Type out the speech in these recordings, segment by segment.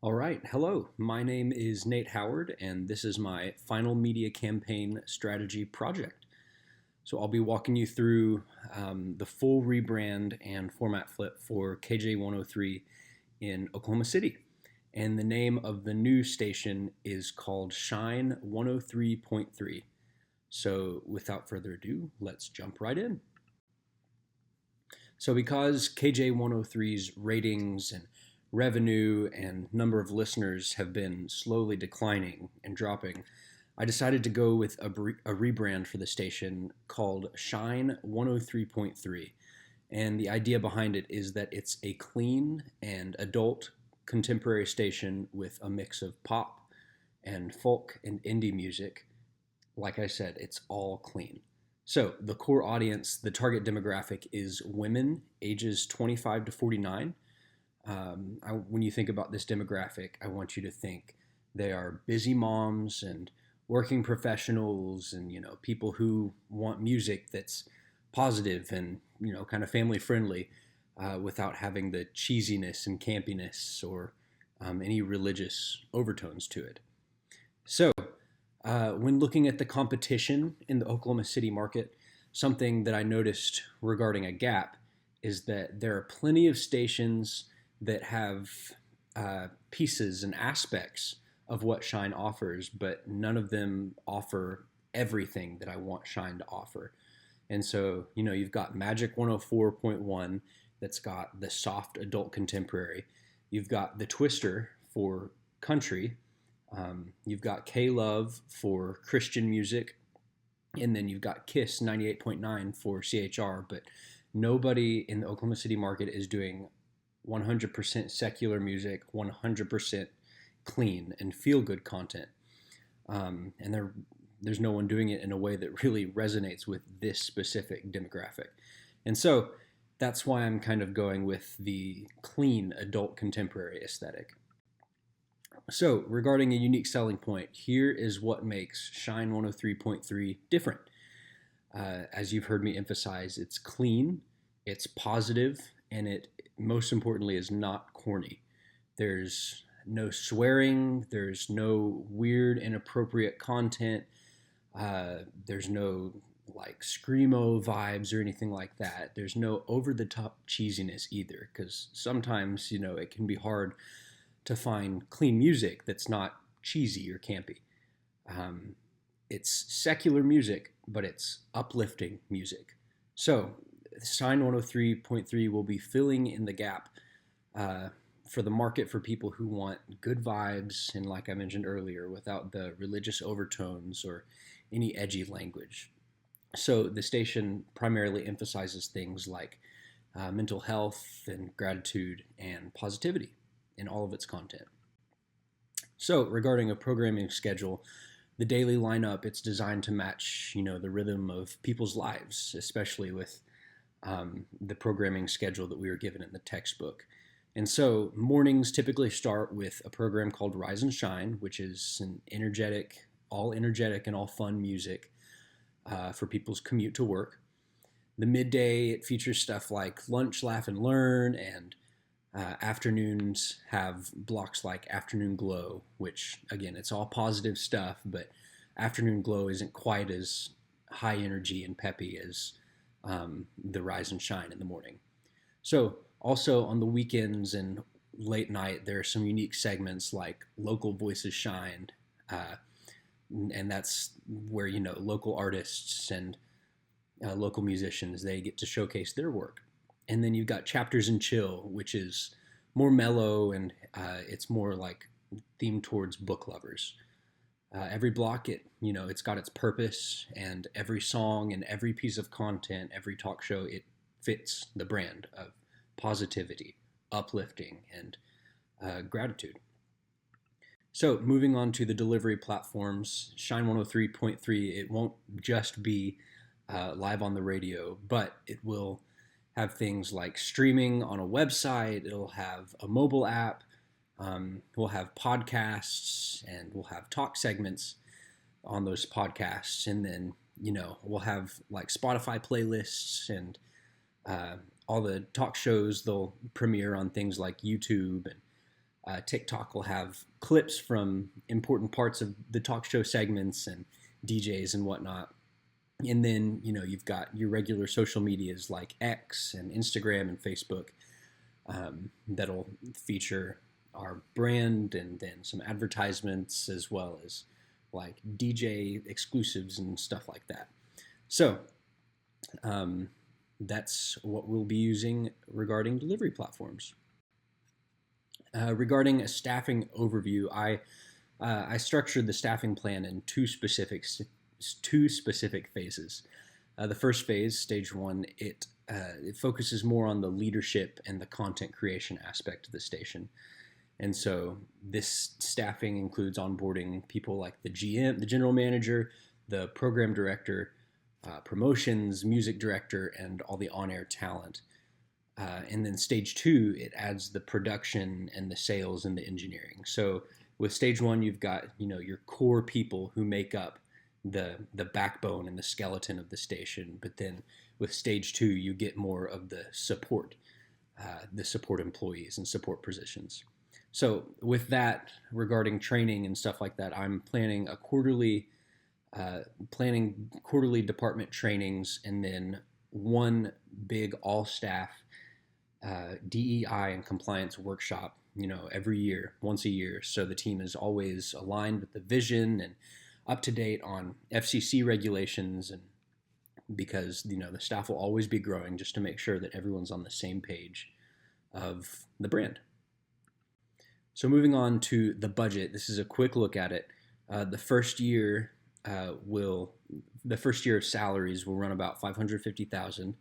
All right. Hello. My name is Nate Howard, and this is my final media campaign strategy project. So I'll be walking you through the full rebrand and format flip for KJ103 in Oklahoma City. And the name of the new station is called Shine 103.3. So without further ado, let's jump right in. So because KJ103's ratings and revenue and number of listeners have been slowly declining and dropping, I decided to go with a rebrand for the station called Shine 103.3. And the idea behind it is that it's a clean and adult contemporary station with a mix of pop and folk and indie music. Like I said, it's all clean. So, the core audience, the target demographic is women ages 25 to 49. When you think about this demographic, I want you to think they are busy moms and working professionals and, people who want music that's positive and, kind of family friendly without having the cheesiness and campiness or any religious overtones to it. So, when looking at the competition in the Oklahoma City market, something that I noticed regarding a gap is that there are plenty of stations that have pieces and aspects of what Shine offers, but none of them offer everything that I want Shine to offer. And so, you've got Magic 104.1 that's got the soft adult contemporary. You've got the Twister for country. You've got K-Love for Christian music, and then you've got Kiss 98.9 for CHR, but nobody in the Oklahoma City market is doing 100% secular music, 100% clean and feel-good content. And there's no one doing it in a way that really resonates with this specific demographic. And so that's why I'm kind of going with the clean adult contemporary aesthetic. So, regarding a unique selling point, here is what makes Shine 103.3 different. As you've heard me emphasize, it's clean, it's positive, and it, most importantly, is not corny. There's no swearing, there's no weird, inappropriate content, there's no like screamo vibes or anything like that. There's no over-the-top cheesiness either, because sometimes, it can be hard to find clean music that's not cheesy or campy. It's secular music, but it's uplifting music. So, Shine 103.3 will be filling in the gap for the market for people who want good vibes and, like I mentioned earlier, without the religious overtones or any edgy language. So, the station primarily emphasizes things like mental health and gratitude and positivity in all of its content. So, regarding a programming schedule, the daily lineup, it's designed to match, the rhythm of people's lives, especially with the programming schedule that we were given in the textbook. And so mornings typically start with a program called Rise and Shine, which is an energetic and all fun music for people's commute to work. The midday, it features stuff like Lunch, Laugh, and Learn, and afternoons have blocks like Afternoon Glow, which, again, it's all positive stuff, but Afternoon Glow isn't quite as high energy and peppy as the Rise and Shine in the morning. So, also on the weekends and late night, there are some unique segments like Local Voices Shine, and that's where, local artists and local musicians, they get to showcase their work. And then you've got Chapters and Chill, which is more mellow and it's more like themed towards book lovers. Every block, it's got its purpose, and every song and every piece of content, every talk show, it fits the brand of positivity, uplifting, and gratitude. So moving on to the delivery platforms, Shine 103.3, it won't just be live on the radio, but it will have things like streaming on a website. It'll have a mobile app. We'll have podcasts, and we'll have talk segments on those podcasts. And then, we'll have like Spotify playlists and all the talk shows. They'll premiere on things like YouTube and TikTok will have clips from important parts of the talk show segments and DJs and whatnot. And then, you've got your regular social medias like X and Instagram and Facebook that'll feature our brand, and then some advertisements as well as like DJ exclusives and stuff like that. So that's what we'll be using regarding delivery platforms. Regarding a staffing overview, I structured the staffing plan in two specific phases. The first phase, stage one, it focuses more on the leadership and the content creation aspect of the station. And so this staffing includes onboarding people like the GM, the general manager, the program director, promotions, music director, and all the on-air talent. And then stage two, it adds the production and the sales and the engineering. So with stage one, you've got your core people who make up the backbone and the skeleton of the station. But then with stage two, you get more of the support employees and support positions. So with that, regarding training and stuff like that, I'm planning quarterly department trainings, and then one big all staff DEI and compliance workshop, every year, once a year. So the team is always aligned with the vision and up to date on FCC regulations, and because the staff will always be growing, just to make sure that everyone's on the same page of the brand. So moving on to the budget, this is a quick look at it. The first year of salaries will run about $550,000,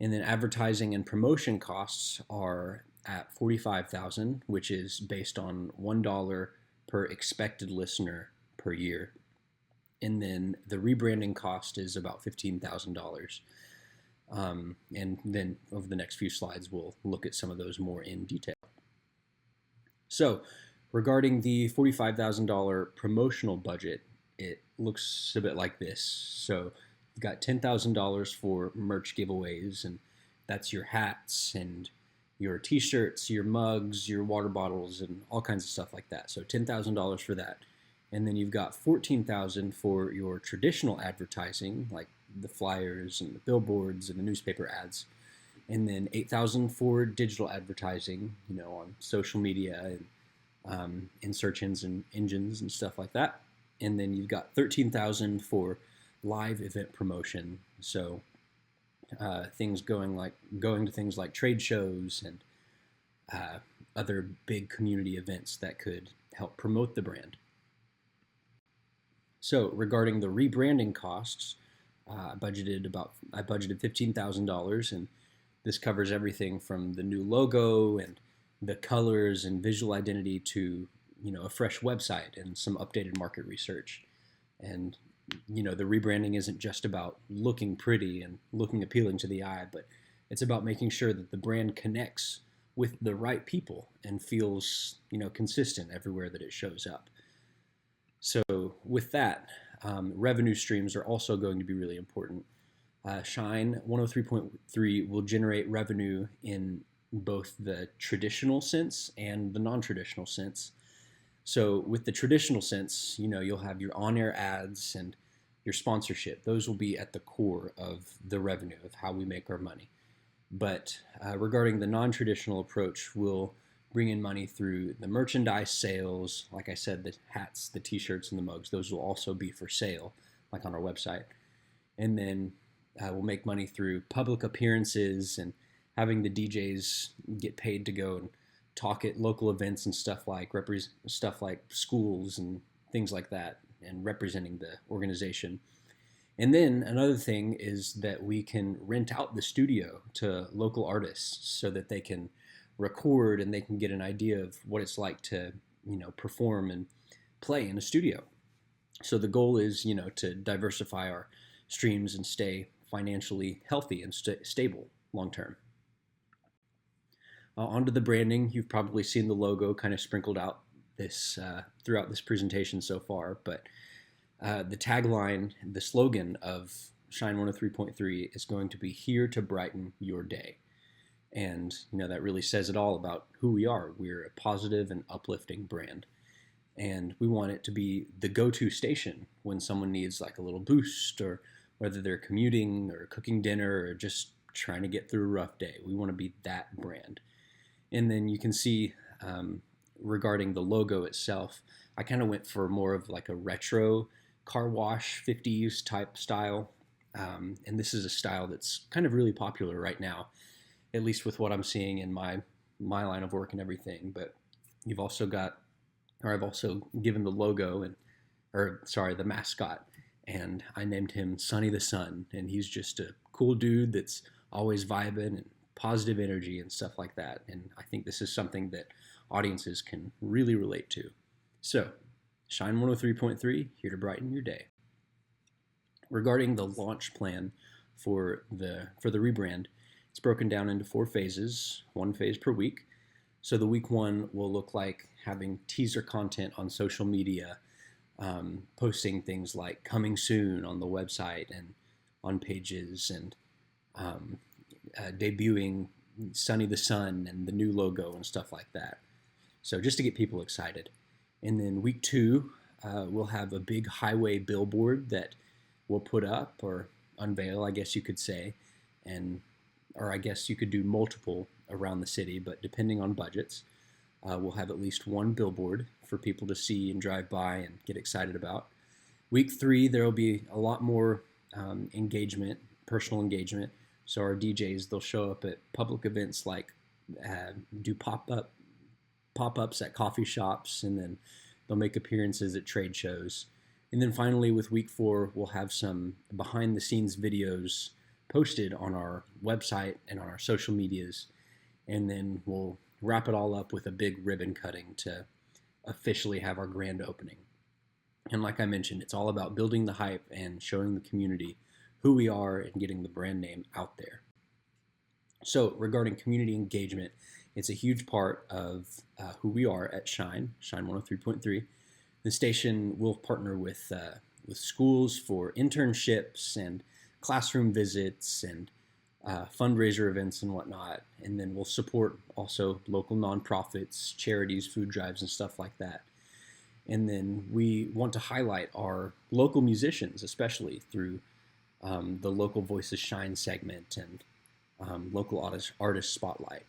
and then advertising and promotion costs are at $45,000, which is based on $1 per expected listener per year. And then the rebranding cost is about $15,000. And then over the next few slides, we'll look at some of those more in detail. So regarding the $45,000 promotional budget, it looks a bit like this. So you've got $10,000 for merch giveaways, and that's your hats and your t-shirts, your mugs, your water bottles, and all kinds of stuff like that. So $10,000 for that. And then you've got $14,000 for your traditional advertising, like the flyers and the billboards and the newspaper ads. And then $8,000 for digital advertising, on social media and in search engines and stuff like that. And then you've got $13,000 for live event promotion. So things going to things like trade shows and other big community events that could help promote the brand. So regarding the rebranding costs, I budgeted $15,000, and this covers everything from the new logo and the colors and visual identity to a fresh website and some updated market research. And the rebranding isn't just about looking pretty and looking appealing to the eye, but it's about making sure that the brand connects with the right people and feels consistent everywhere that it shows up. So with that, revenue streams are also going to be really important. Shine 103.3 will generate revenue in both the traditional sense and the non-traditional sense. So with the traditional sense, you'll have your on-air ads and your sponsorship. Those will be at the core of the revenue of how we make our money. But regarding the non-traditional approach, we'll bring in money through the merchandise sales. Like I said, the hats, the t-shirts, and the mugs, those will also be for sale, like on our website. And then we'll make money through public appearances and having the DJs get paid to go and talk at local events and stuff like schools and things like that, and representing the organization. And then another thing is that we can rent out the studio to local artists so that they can record and they can get an idea of what it's like to perform and play in a studio. So the goal is to diversify our streams and stay financially healthy and stable long term. Onto the branding. You've probably seen the logo kind of sprinkled out throughout this presentation so far, but the tagline, the slogan of Shine 103.3 is going to be "Here to brighten your day." And that really says it all about who we are. We're a positive and uplifting brand. And we want it to be the go-to station when someone needs like a little boost, or whether they're commuting or cooking dinner or just trying to get through a rough day. We want to be that brand. And then you can see regarding the logo itself, I kind of went for more of like a retro car wash 50s type style. And this is a style that's kind of really popular right now, at least with what I'm seeing in my line of work and everything. But I've also given the logo the mascot, and I named him Sonny the Sun, and he's just a cool dude that's always vibing and positive energy and stuff like that. And I think this is something that audiences can really relate to. So, Shine 103.3, here to brighten your day. Regarding the launch plan for the rebrand, it's broken down into 4 phases, 1 phase per week. So the week 1 will look like having teaser content on social media, posting things like coming soon on the website and on pages, and debuting Sonny the Sun and the new logo and stuff like that. So just to get people excited. And then week 2, we'll have a big highway billboard that we'll put up or unveil, I guess you could say, or I guess you could do multiple around the city, but depending on budgets, we'll have at least 1 billboard for people to see and drive by and get excited about. Week 3, there will be a lot more engagement, personal engagement. So our DJs, they'll show up at public events, like do pop-ups at coffee shops, and then they'll make appearances at trade shows. And then finally, with week 4, we'll have some behind-the-scenes videos posted on our website and on our social medias. And then we'll wrap it all up with a big ribbon cutting to officially have our grand opening. And like I mentioned, it's all about building the hype and showing the community who we are and getting the brand name out there. So regarding community engagement, it's a huge part of who we are at Shine 103.3. The station will partner with schools for internships and classroom visits and fundraiser events and whatnot. And then we'll support also local nonprofits, charities, food drives, and stuff like that. And then we want to highlight our local musicians, especially through the Local Voices Shine segment and local artist spotlight.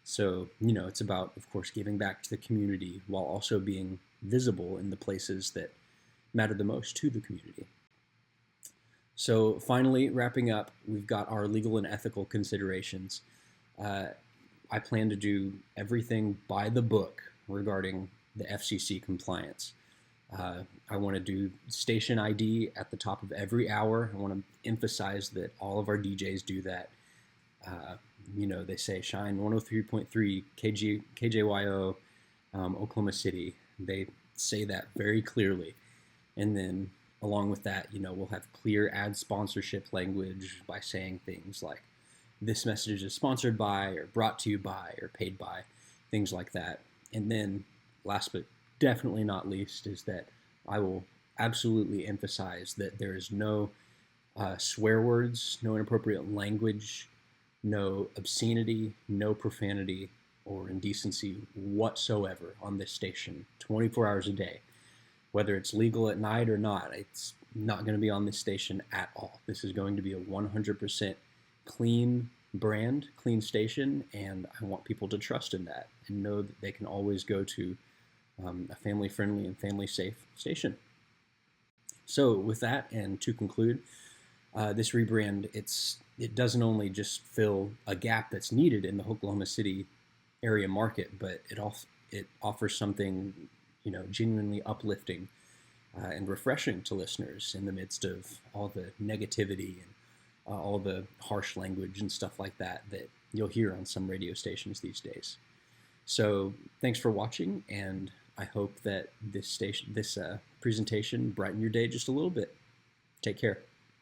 So, it's about, of course, giving back to the community while also being visible in the places that matter the most to the community. So finally, wrapping up, we've got our legal and ethical considerations. I plan to do everything by the book regarding the FCC compliance. I want to do station ID at the top of every hour. I want to emphasize that all of our DJs do that. They say Shine 103.3 KJYO, Oklahoma City. They say that very clearly. And then along with that, we'll have clear ad sponsorship language by saying things like, this message is sponsored by, or brought to you by, or paid by, things like that. And then last but definitely not least is that I will absolutely emphasize that there is no swear words, no inappropriate language, no obscenity, no profanity, or indecency whatsoever on this station 24 hours a day. Whether it's legal at night or not, it's not going to be on this station at all. This is going to be a 100% clean brand, clean station, and I want people to trust in that and know that they can always go to a family-friendly and family-safe station. So with that, and to conclude, this rebrand, it doesn't only just fill a gap that's needed in the Oklahoma City area market, but it offers something genuinely uplifting and refreshing to listeners in the midst of all the negativity and all the harsh language and stuff like that you'll hear on some radio stations these days. So thanks for watching, and I hope that this presentation brightened your day just a little bit. Take care.